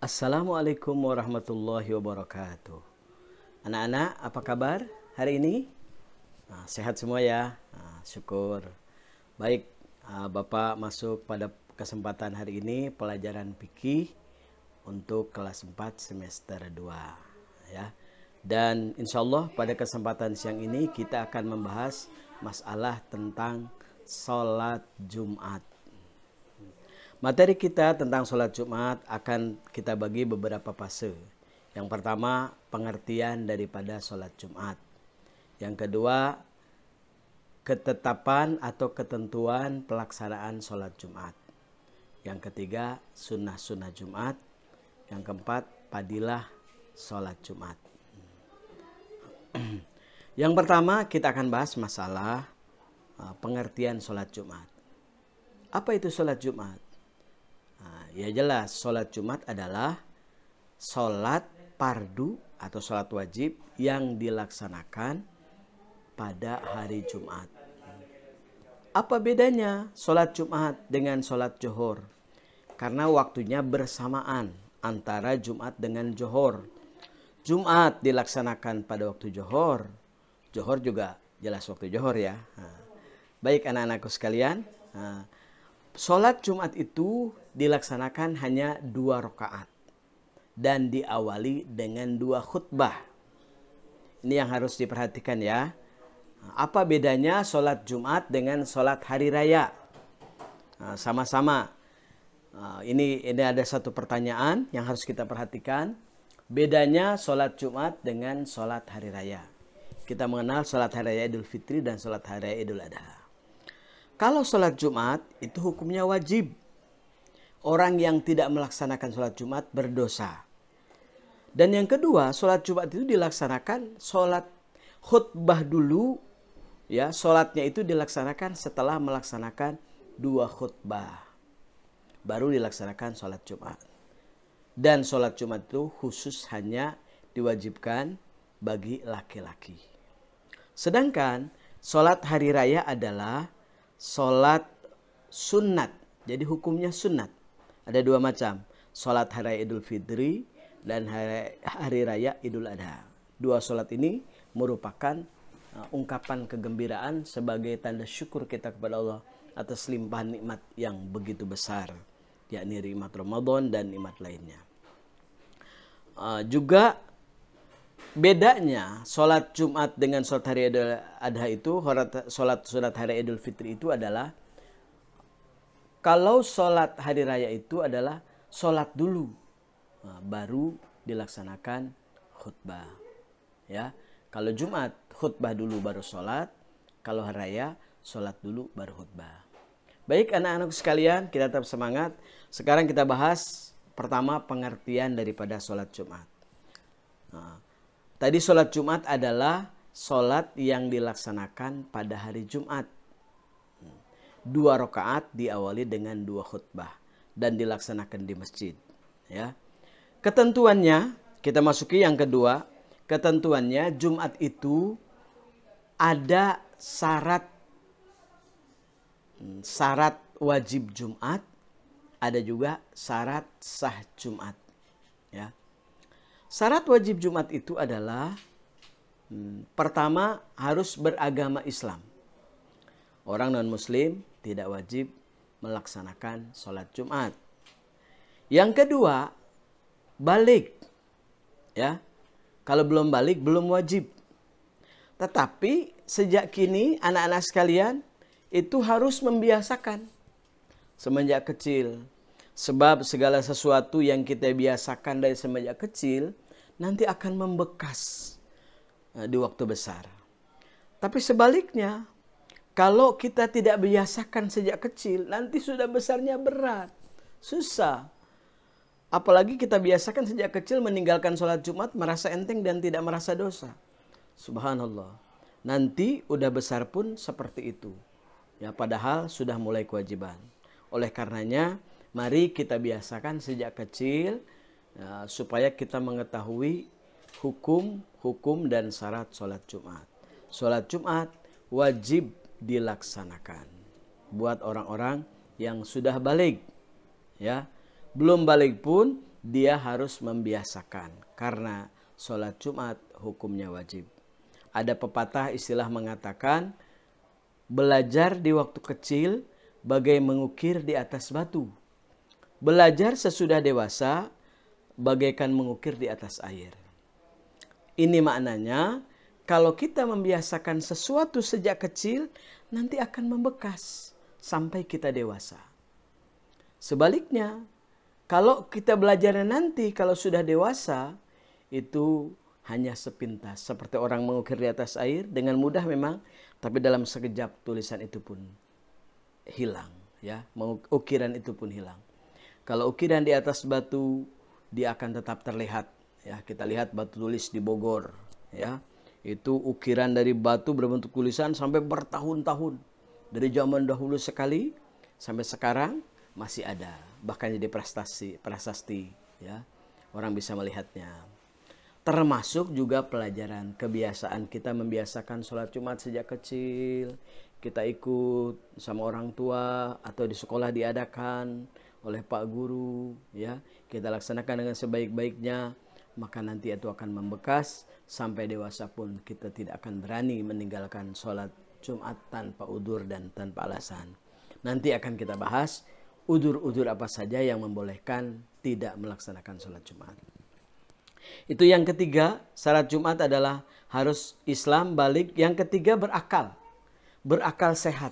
Assalamualaikum warahmatullahi wabarakatuh. Anak-anak, apa kabar hari ini? Sehat semua ya? Syukur. Baik, Bapak masuk pada kesempatan hari ini pelajaran fikih untuk kelas 4 semester 2 ya. Dan insya Allah pada kesempatan siang ini kita akan membahas masalah tentang sholat Jumat. Materi kita tentang sholat Jumat akan kita bagi beberapa fase. Yang pertama, pengertian daripada sholat Jumat. Yang kedua, ketetapan atau ketentuan pelaksanaan sholat Jumat. Yang ketiga, sunnah-sunnah Jumat. Yang keempat, fadilah sholat Jumat. Yang pertama, kita akan bahas masalah pengertian sholat Jumat. Apa itu sholat Jumat? Ya jelas, sholat Jumat adalah sholat fardu atau sholat wajib yang dilaksanakan pada hari Jumat. Apa bedanya sholat Jumat dengan sholat Johor? Karena waktunya bersamaan antara Jumat dengan Johor. Jumat dilaksanakan pada waktu Johor. Johor juga jelas waktu Johor ya. Baik anak-anakku sekalian, sholat Jumat itu dilaksanakan hanya 2 rakaat dan diawali dengan 2 khutbah. Ini yang harus diperhatikan ya. Apa bedanya sholat Jumat dengan sholat hari raya? Sama-sama. Ini ada satu pertanyaan yang harus kita perhatikan. Bedanya sholat Jumat dengan sholat hari raya. Kita mengenal sholat hari raya Idul Fitri dan sholat hari raya Idul Adha. Kalau sholat Jumat itu hukumnya wajib. Orang yang tidak melaksanakan sholat Jumat berdosa. Dan yang kedua, sholat Jumat itu dilaksanakan sholat khutbah dulu. Ya, sholatnya itu dilaksanakan setelah melaksanakan 2 khutbah. Baru dilaksanakan sholat Jumat. Dan sholat Jumat itu khusus hanya diwajibkan bagi laki-laki. Sedangkan sholat hari raya adalah sholat sunat. Jadi hukumnya sunat. Ada 2 macam. Sholat hari raya Idul Fitri dan hari raya Idul Adha. 2 sholat ini merupakan ungkapan kegembiraan sebagai tanda syukur kita kepada Allah atas limpahan nikmat yang begitu besar. Yakni nikmat Ramadan dan nikmat lainnya. Juga bedanya sholat Jumat dengan sholat hari Idul Adha itu, sholat sunat hari Idul Fitri itu adalah, kalau sholat hari raya itu adalah sholat dulu, baru dilaksanakan khutbah. Ya, kalau Jumat khutbah dulu baru sholat, kalau hari raya sholat dulu baru khutbah. Baik anak-anak sekalian, kita tetap semangat. Sekarang kita bahas pertama pengertian daripada sholat Jumat. Tadi sholat Jumat adalah sholat yang dilaksanakan pada hari Jumat. 2 rakaat diawali dengan 2 khutbah dan dilaksanakan di masjid. Ya. Ketentuannya, kita masuki yang kedua. Ketentuannya Jumat itu ada syarat wajib Jumat, ada juga syarat sah Jumat. Ya. Syarat wajib Jumat itu adalah pertama harus beragama Islam. Orang non-muslim tidak wajib melaksanakan sholat Jumat. Yang kedua, balik. Ya, kalau belum balik belum wajib. Tetapi sejak kini anak-anak sekalian itu harus membiasakan semenjak kecil. Sebab segala sesuatu yang kita biasakan dari semenjak kecil nanti akan membekas di waktu besar. Tapi sebaliknya, kalau kita tidak biasakan sejak kecil, nanti sudah besarnya berat, susah. Apalagi kita biasakan sejak kecil meninggalkan sholat Jumat merasa enteng dan tidak merasa dosa. Subhanallah. Nanti udah besar pun seperti itu. Ya, padahal sudah mulai kewajiban. Oleh karenanya, mari kita biasakan sejak kecil ya, supaya kita mengetahui hukum dan syarat sholat Jumat. Sholat Jumat wajib dilaksanakan buat orang-orang yang sudah balik. Ya, belum balik pun dia harus membiasakan karena sholat Jumat hukumnya wajib. Ada pepatah istilah mengatakan belajar di waktu kecil bagai mengukir di atas batu. Belajar sesudah dewasa bagaikan mengukir di atas air. Ini maknanya kalau kita membiasakan sesuatu sejak kecil nanti akan membekas sampai kita dewasa. Sebaliknya, kalau kita belajarnya nanti kalau sudah dewasa, itu hanya sepintas. Seperti orang mengukir di atas air, dengan mudah memang, tapi dalam sekejap tulisan itu pun hilang. Ya, ukiran itu pun hilang. Kalau ukiran di atas batu, dia akan tetap terlihat. Ya, kita lihat batu tulis di Bogor. Ya, itu ukiran dari batu berbentuk tulisan sampai bertahun-tahun. Dari zaman dahulu sekali sampai sekarang masih ada, bahkan jadi prasasti, ya, orang bisa melihatnya. Termasuk juga pelajaran kebiasaan kita membiasakan sholat Jumat sejak kecil. Kita ikut sama orang tua atau di sekolah diadakan oleh Pak Guru, ya, kita laksanakan dengan sebaik-baiknya, maka nanti itu akan membekas sampai dewasa pun kita tidak akan berani meninggalkan sholat Jumat tanpa udzur dan tanpa alasan. Nanti akan kita bahas udzur-udzur apa saja yang membolehkan tidak melaksanakan sholat Jumat. Itu yang ketiga, syarat Jumat adalah harus Islam balik. Yang ketiga berakal. Berakal sehat.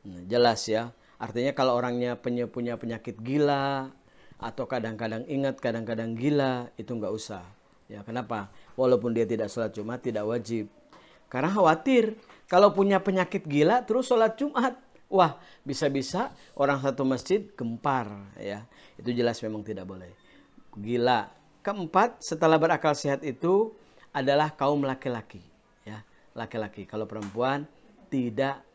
Nah, jelas ya. Artinya kalau orangnya punya penyakit gila atau kadang-kadang ingat, kadang-kadang gila, itu nggak usah. Ya, kenapa? Walaupun dia tidak sholat Jumat, tidak wajib. Karena khawatir kalau punya penyakit gila terus sholat Jumat. Wah, bisa-bisa orang satu masjid gempar, ya. Itu jelas memang tidak boleh. Gila. Keempat, setelah berakal sehat itu adalah kaum laki-laki, ya. Laki-laki. Kalau perempuan tidak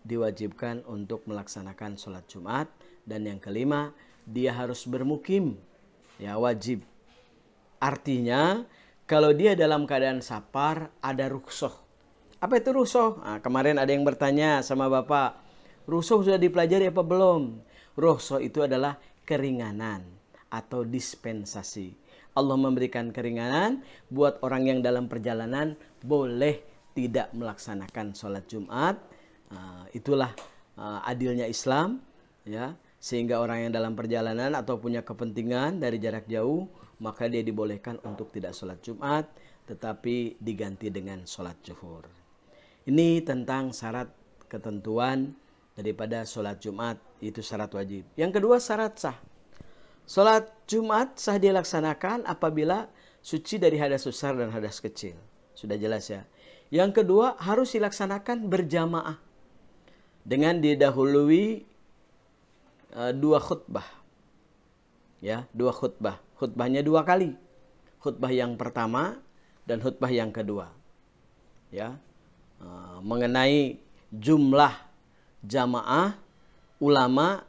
diwajibkan untuk melaksanakan sholat Jumat. Dan yang kelima, dia harus bermukim, ya, wajib. Artinya, kalau dia dalam keadaan safar, ada rukhsah. Apa itu rukhsah? Nah, kemarin ada yang bertanya sama Bapak, rukhsah sudah dipelajari apa belum? Rukhsah itu adalah keringanan atau dispensasi. Allah memberikan keringanan buat orang yang dalam perjalanan boleh tidak melaksanakan sholat Jumat. Itulah adilnya Islam, ya. Sehingga orang yang dalam perjalanan atau punya kepentingan dari jarak jauh, maka dia dibolehkan untuk tidak sholat Jumat, tetapi diganti dengan sholat zuhur. Ini tentang syarat ketentuan daripada sholat Jumat, itu syarat wajib. Yang kedua, syarat sah. Sholat Jumat sah dilaksanakan apabila suci dari hadas besar dan hadas kecil. Sudah jelas ya. Yang kedua, harus dilaksanakan berjamaah dengan didahului 2 khutbah. Ya, 2 khutbah. Khutbahnya 2 kali. Khutbah yang pertama dan khutbah yang kedua. Ya. Mengenai jumlah jamaah, ulama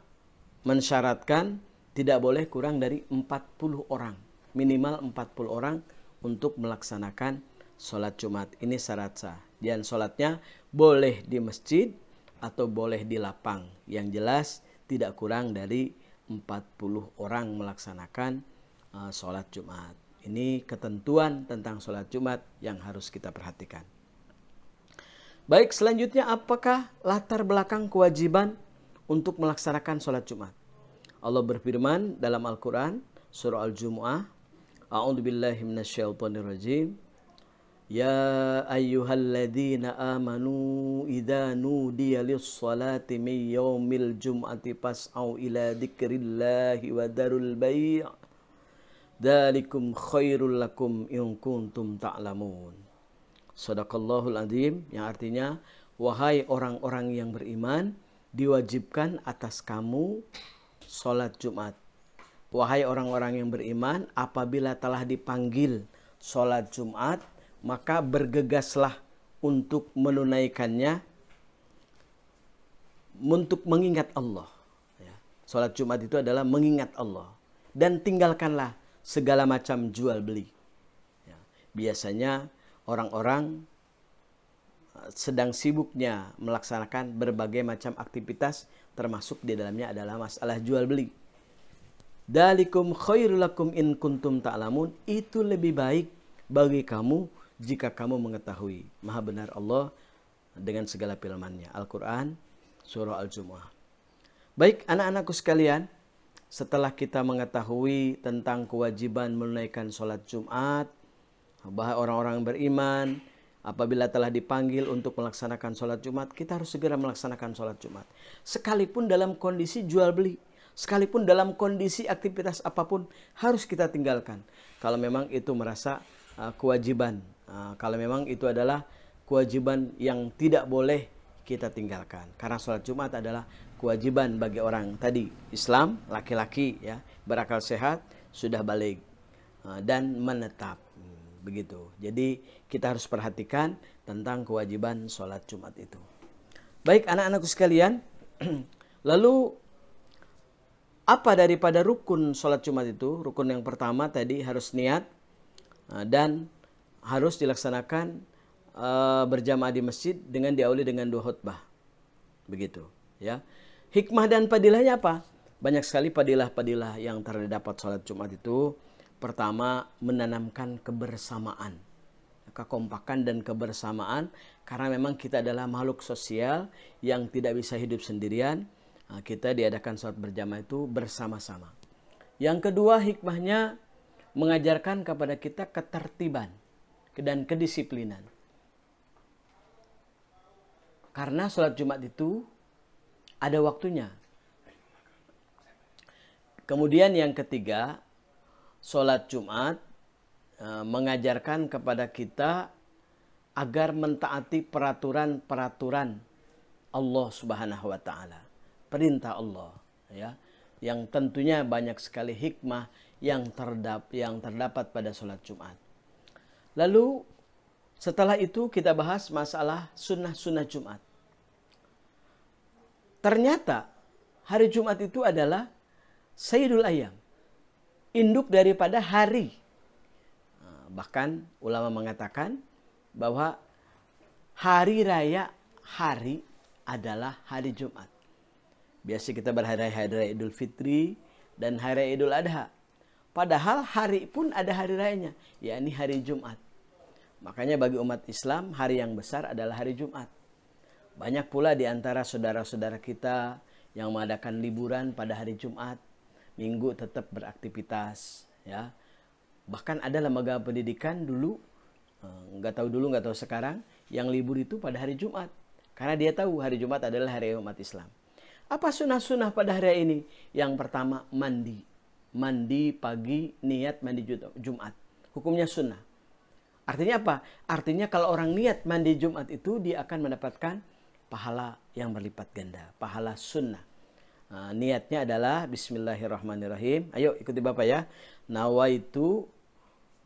mensyaratkan tidak boleh kurang dari 40 orang. Minimal 40 orang untuk melaksanakan sholat Jumat. Ini syarat sah. Dan sholatnya boleh di masjid atau boleh di lapang. Yang jelas tidak kurang dari 40 orang melaksanakan sholat Jumat. Ini ketentuan tentang sholat Jumat yang harus kita perhatikan. Baik, selanjutnya apakah latar belakang kewajiban untuk melaksanakan sholat Jumat? Allah berfirman dalam Al-Quran, surah Al-Jumu'ah, A'udzubillahi minasyaitonirrajim. Ya ayyuhalladzina amanu idza nudiya lis-salati min yaumil jum'ati fas'au ila dzikrillahi wa darul bai'. Dzalikum khairul lakum in kuntum ta'lamun. Shadaqallahul azim, yang artinya, wahai orang-orang yang beriman, diwajibkan atas kamu sholat Jumat. Wahai orang-orang yang beriman, apabila telah dipanggil sholat Jumat, maka bergegaslah untuk menunaikannya, untuk mengingat Allah. Ya. Sholat Jumat itu adalah mengingat Allah. Dan tinggalkanlah segala macam jual beli. Ya. Biasanya orang-orang sedang sibuknya melaksanakan berbagai macam aktivitas, termasuk di dalamnya adalah masalah jual beli. Dalikum khairul lakum in kuntum ta'lamun. Itu lebih baik bagi kamu jika kamu mengetahui. Maha benar Allah dengan segala firman-Nya. Al-Quran, surah Al-Jumu'ah. Baik anak-anakku sekalian, setelah kita mengetahui tentang kewajiban menunaikan sholat Jumat, bahwa orang-orang beriman apabila telah dipanggil untuk melaksanakan sholat Jumat, kita harus segera melaksanakan sholat Jumat. Sekalipun dalam kondisi jual beli, sekalipun dalam kondisi aktivitas apapun, harus kita tinggalkan. Kalau memang itu merasa kewajiban, kalau memang itu adalah kewajiban yang tidak boleh kita tinggalkan. Karena sholat Jumat adalah kewajiban bagi orang tadi Islam, laki-laki ya, berakal sehat, sudah balik dan menetap. Begitu. Jadi kita harus perhatikan tentang kewajiban sholat Jumat itu. Baik anak-anakku sekalian, lalu apa daripada rukun sholat Jumat itu? Rukun yang pertama tadi harus niat dan harus dilaksanakan berjamaah di masjid dengan diawali dengan 2 khutbah. Begitu ya. Hikmah dan padilahnya apa? Banyak sekali padilah-padilah yang terdapat sholat Jumat itu. Pertama, menanamkan kebersamaan, kekompakan dan kebersamaan, karena memang kita adalah makhluk sosial yang tidak bisa hidup sendirian. Kita diadakan sholat berjamaah itu bersama-sama. Yang kedua, hikmahnya mengajarkan kepada kita ketertiban dan kedisiplinan. Karena sholat Jumat itu ada waktunya. Kemudian yang ketiga, sholat Jumat mengajarkan kepada kita agar mentaati peraturan-peraturan Allah Subhanahu wa taala. Perintah Allah ya, yang tentunya banyak sekali hikmah yang terdapat pada sholat Jumat. Lalu setelah itu kita bahas masalah sunnah-sunnah Jumat. Ternyata hari Jumat itu adalah Sayyidul Ayyam, induk daripada hari. Bahkan ulama mengatakan bahwa hari raya hari adalah hari Jumat. Biasa kita berhari raya Idul Fitri dan hari raya Idul Adha. Padahal hari pun ada hari rayanya, yakni hari Jumat. Makanya bagi umat Islam hari yang besar adalah hari Jumat. Banyak pula di antara saudara-saudara kita yang mengadakan liburan pada hari Jumat, Minggu tetap beraktivitas ya. Bahkan ada lembaga pendidikan dulu, nggak tahu sekarang, yang libur itu pada hari Jumat. Karena dia tahu hari Jumat adalah hari umat Islam. Apa sunnah-sunnah pada hari ini? Yang pertama, mandi. Mandi pagi, niat mandi Jumat. Hukumnya sunnah. Artinya apa? Artinya kalau orang niat mandi Jumat itu, dia akan mendapatkan pahala yang berlipat ganda. Pahala sunnah. Niatnya adalah bismillahirrahmanirrahim. Ayo ikuti Bapak ya. Nawaitu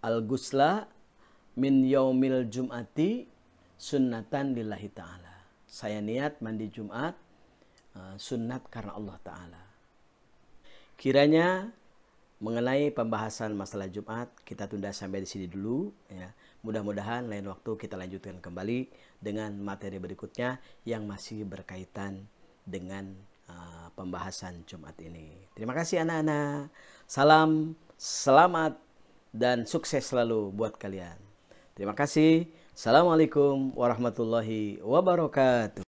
al-ghusla min yaumil jum'ati sunnatan lillahi ta'ala. Saya niat mandi Jumat sunnat karena Allah Ta'ala. Kiranya mengenai pembahasan masalah Jumat kita tunda sampai di sini dulu ya. Mudah-mudahan lain waktu kita lanjutkan kembali dengan materi berikutnya yang masih berkaitan dengan pembahasan Jumat ini. Terima kasih anak-anak. Salam, selamat, dan sukses selalu buat kalian. Terima kasih. Assalamualaikum warahmatullahi wabarakatuh.